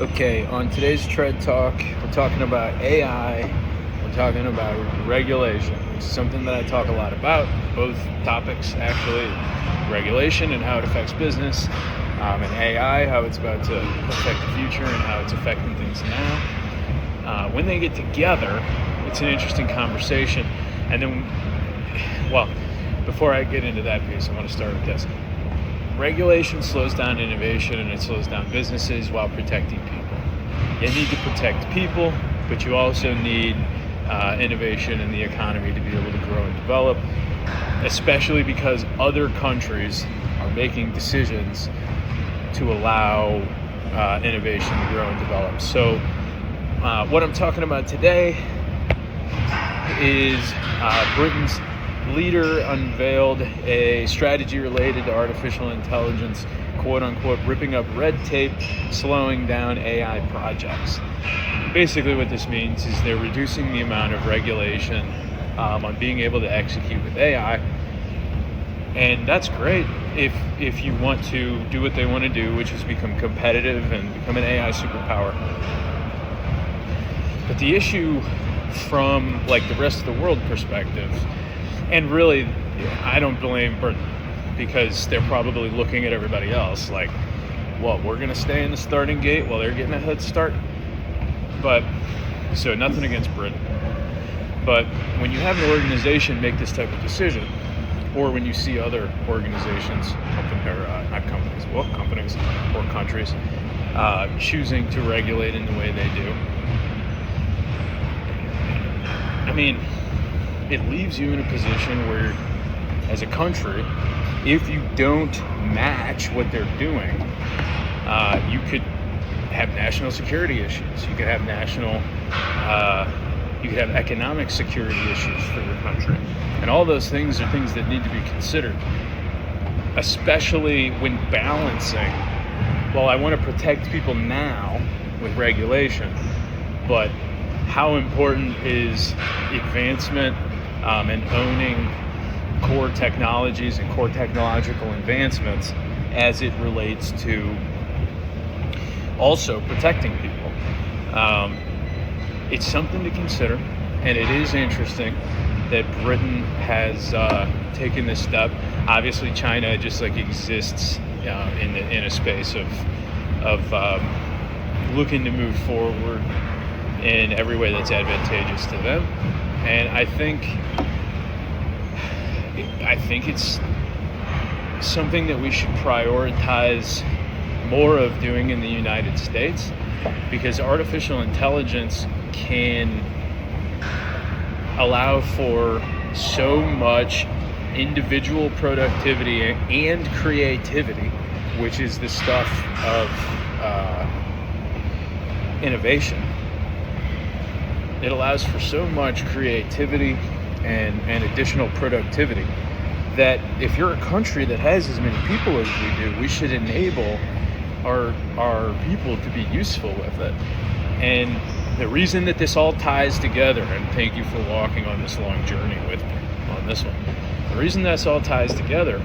Okay, on today's Tread Talk, we're talking about AI, we're talking about regulation. It's something that I talk a lot about, both topics actually, regulation and how it affects business, and AI, how it's about to affect the future and how it's affecting things now. When they get together, it's an interesting conversation. And then, before I get into that piece, I want to start with this. Regulation slows down innovation and it slows down businesses while protecting people. You need to protect people, but you also need innovation in the economy to be able to grow and develop, especially because other countries are making decisions to allow innovation to grow and develop. So what I'm talking about today is Britain's leader unveiled a strategy related to artificial intelligence, quote unquote, ripping up red tape, slowing down AI projects. Basically what this means is they're reducing the amount of regulation on being able to execute with AI. And that's great if you want to do what they want to do, which is become competitive and become an AI superpower. But the issue from like the rest of the world perspective, and really, I don't blame Britain because they're probably looking at everybody else like, well, we're going to stay in the starting gate while they're getting a head start. But, so nothing against Britain. But when you have an organization make this type of decision, or when you see other organizations, companies or countries choosing to regulate in the way they do, I mean, it leaves you in a position where, as a country, if you don't match what they're doing, you could have national security issues. You could have you could have economic security issues for your country. And all those things are things that need to be considered, especially when balancing, well, I want to protect people now with regulation, but how important is advancement and owning core technologies and core technological advancements as it relates to also protecting people. It's something to consider, and it is interesting that Britain has taken this step. Obviously, China just like exists in a space of looking to move forward in every way that's advantageous to them. And I think it's something that we should prioritize more of doing in the United States, because artificial intelligence can allow for so much individual productivity and creativity, which is the stuff of innovation. It allows for so much creativity and additional productivity that if you're a country that has as many people as we do, we should enable our people to be useful with it. And the reason that this all ties together, and thank you for walking on this long journey with me on this one, the reason this all ties together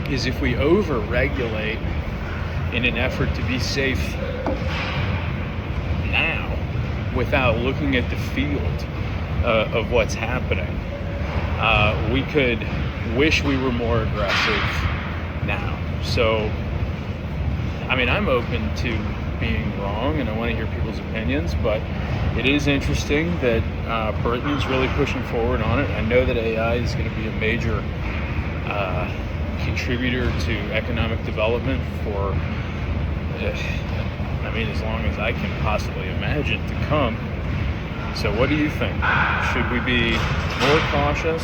is if we over-regulate in an effort to be safe now, without looking at the field of what's happening, we could wish we were more aggressive now. So, I mean, I'm open to being wrong and I want to hear people's opinions, but it is interesting that Britain's really pushing forward on it. I know that AI is going to be a major contributor to economic development for as long as I can possibly imagine to come. So what do you think? Should we be more cautious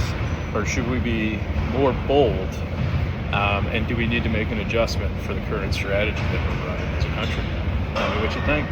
or should we be more bold? And do we need to make an adjustment for the current strategy that we're running as a country? Tell me what you think.